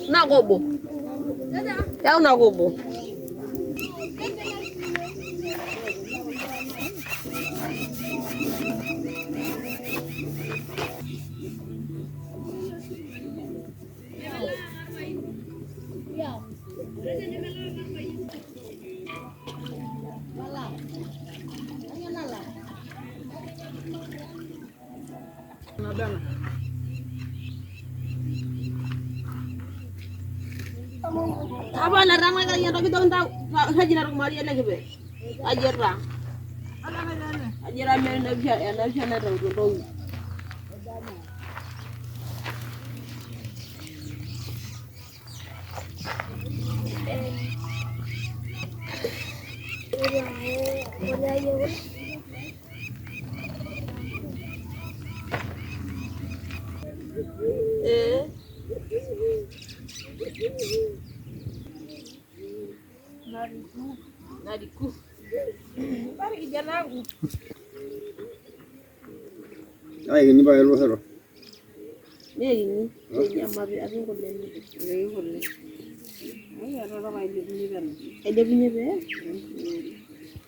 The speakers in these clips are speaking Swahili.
Nagobo. Ya nagobo. Apa larang lagi yang kita tahu haji narung Maria lagi be. Ajar lah. Ajar ambil nabi narung tu. Nadiku. Bari kijana wangu. Ai ni ba yelo hero. Ni amari abin golle ni. Ni golle. Ai ara ra mai ni ben. Ede binye be.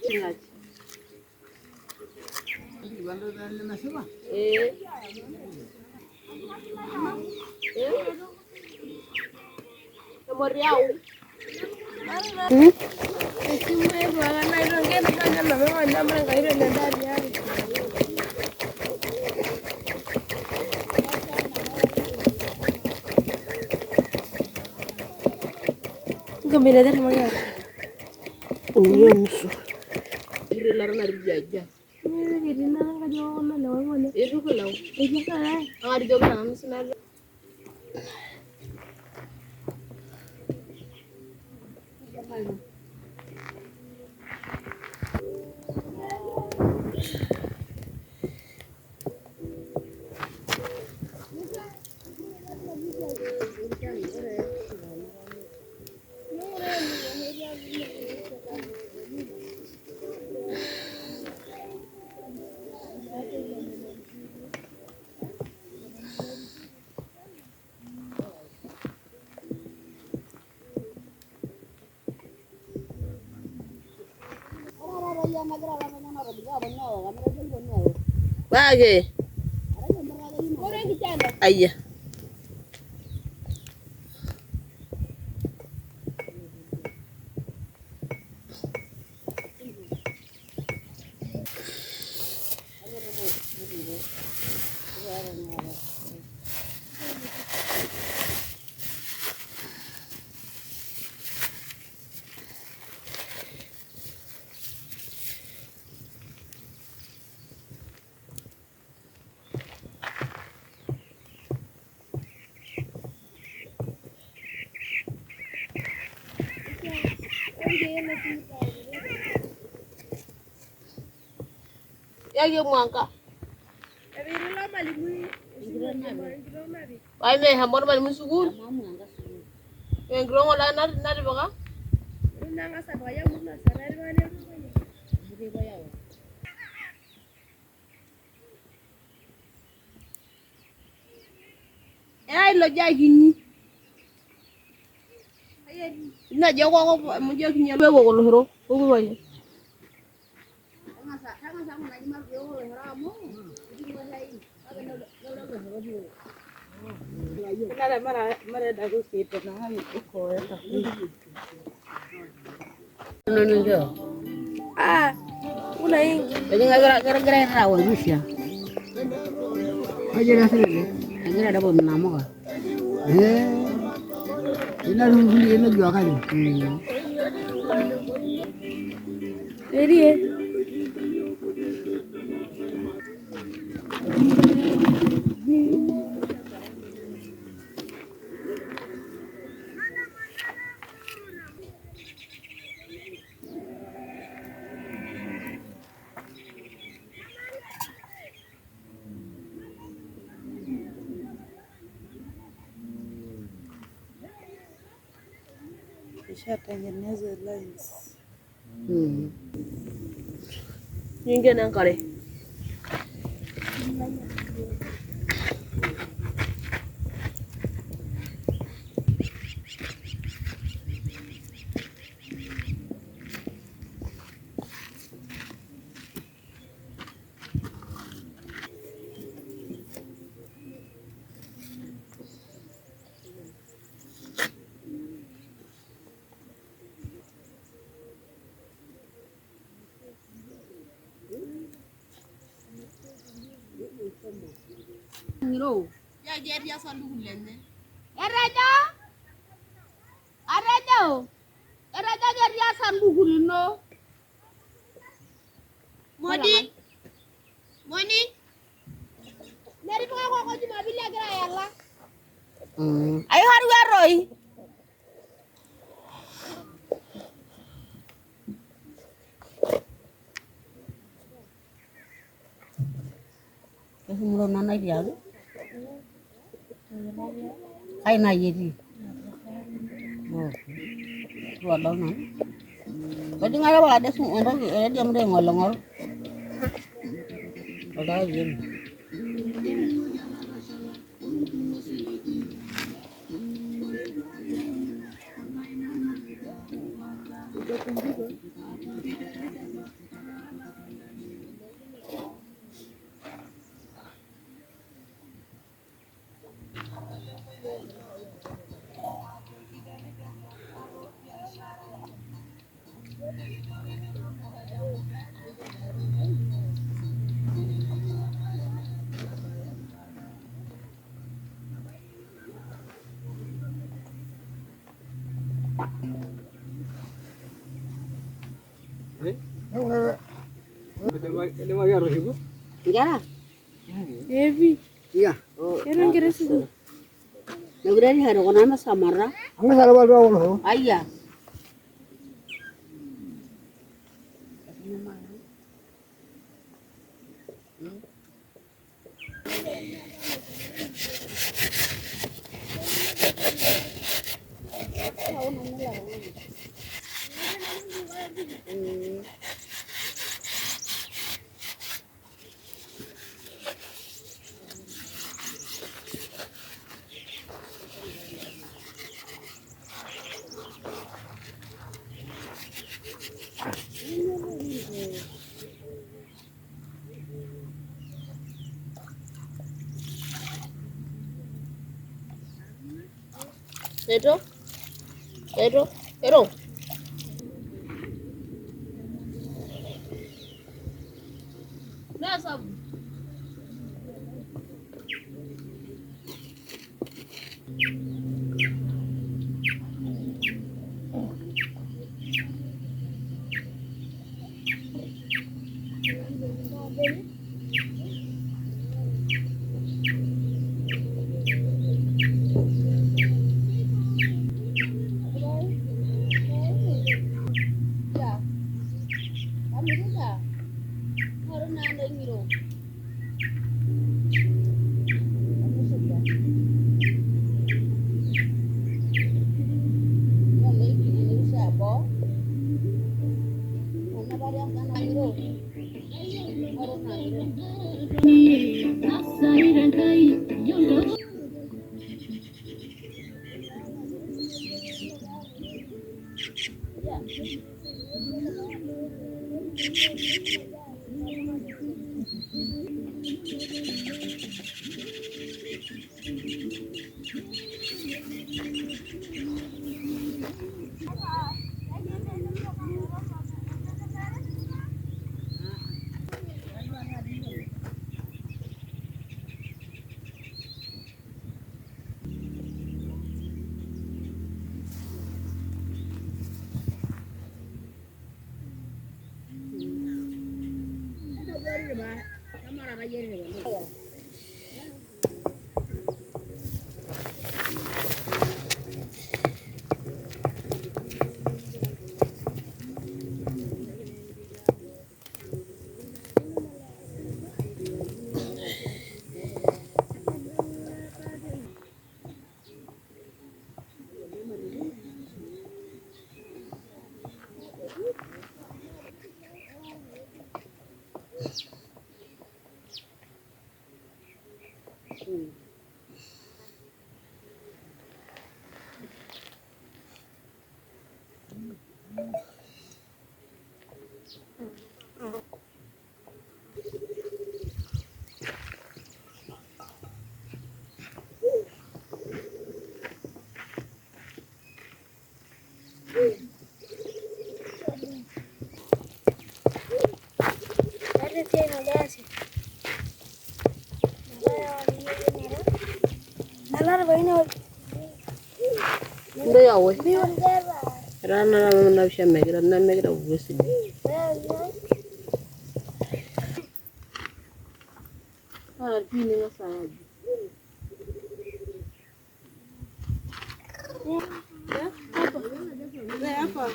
Ngaj. Di bando dan na seba. Moriau. Cuma buangan naik rongga depannya memang ada mereka itu ada dia. Gembira dari mana? Iya musuh. Ini larang dari jajah. Ini larang kajo mana mana? Itu kalau. Itu kan. Ada juga nama sebenarnya. Bage. Ayah. Ya mwanga. Wai me hamor bal musugul. Yang grong wala nari baka. Ai lo jagini. Na jago ko mo jagini be go lo hero. Ko ko waye. Ah, mulai. Jadi gara-gara rawon bisa. Aja rasa ni. Aja ada pun nama kan. Ini dulu ini juga kan. Jadi. Ishatengeneza lines. Nyingine ngale. Ya dia sandu hulenne. Eraja dia sandu hulno. Modi. Dari pengaku aku cuma bilang kira ya lah. Ayo haru aroi. Kesemulon nana dia. Ay na yedi. Oh. Dua tahun. Jadi ngala wala ada semua orang dia mende ngolongol. Ada yin. Ya. Evi. Iya. Keren keren sih. Nabrani haro kona samara. Anga salwa dua Ayah. Eto. Eto. Eto. Nasa. Ndio yawe. Rana na bishamegira na megira ubusi. Ah, pini ngasaji. Hapa.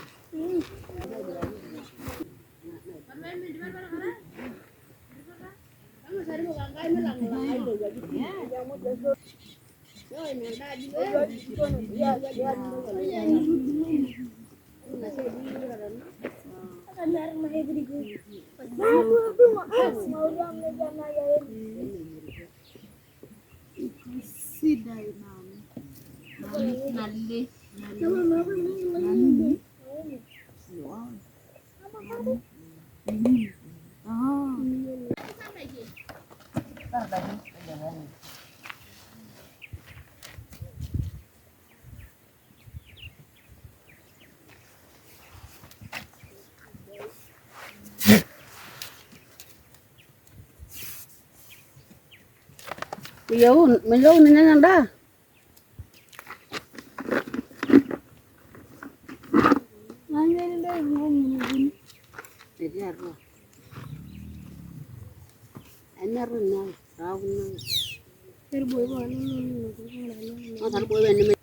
Mình ni nang dah. Jadi apa? Enak runang, tahu nang. Terbuai mana ni? Oh, terbuai mana?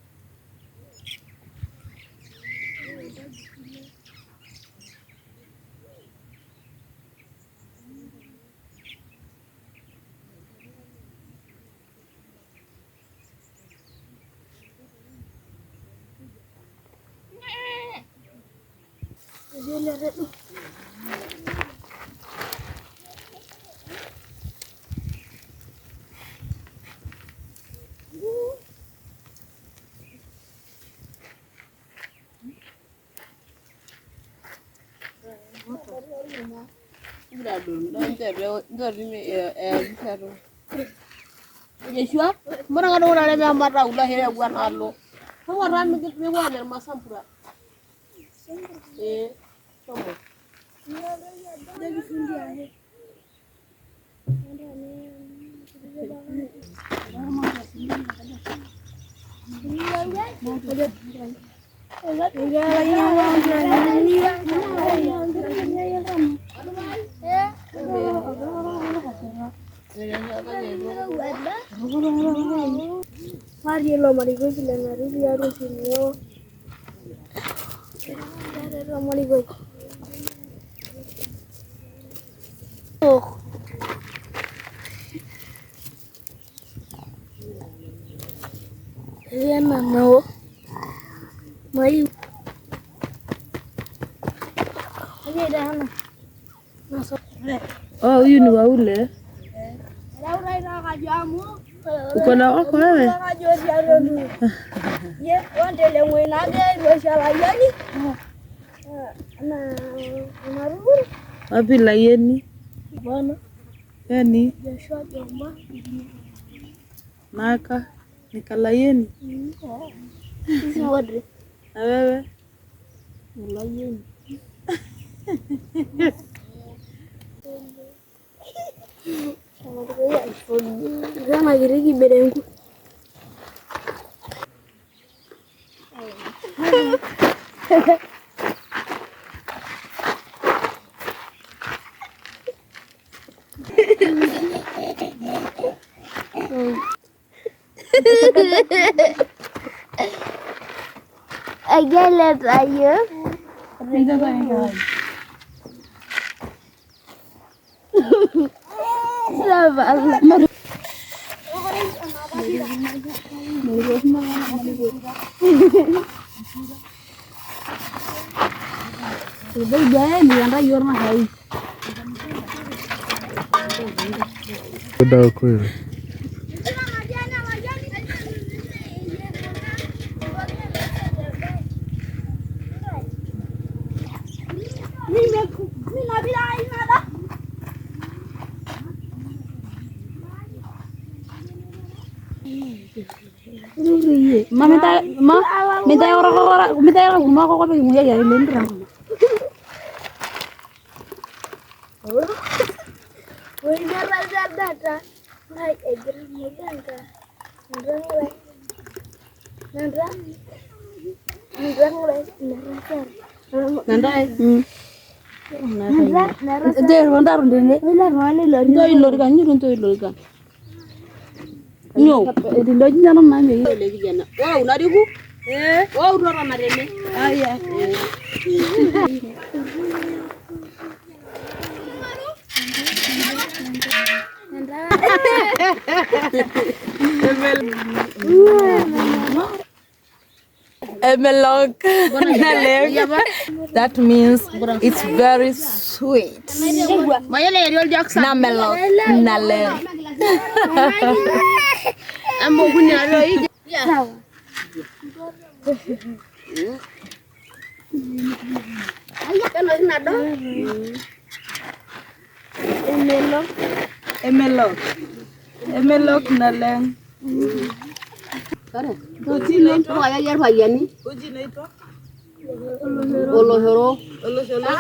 Yeshua, mbona ngado unalema mara ulahi ya bwana allo. Kau orang mikir mewah dari masam pura. Sama. Dari sini aja. Mari lo mari gue bilang hari dia harus ini lo. Mari gue. Oh. Dia mau. Mari. Ini dah mana? Masuk. Oh, huyu ni waule. Laura ina kajamu. Uko na wako wewe? Ye, wandele mwenage biashara yani. Na ruru. Wapi layeni? Bwana. Yani Joshua Jomba. naka nikalayeni. Sisi wote. Na wewe? Layeni. Kama giriki berengu. Agak ayo. Sabar. Sudah jangan diantar yorma hai. Udah aku ya. Minta orang rumah kok pengen ya lendra. No, di lagi jangan main ya. Lagi jana. Wow, nariku. Wow, udah marene. Ah ya. Emelog. That means it's very sweet. Mayale yol jaksa. Namelog. Nale. Ambo kunya ro ije. Sawa. Aya kana nado. Emelog naleng. Kare. Dotine to aya yar bayani. Uji naitwa? Olohoro. Olosholo.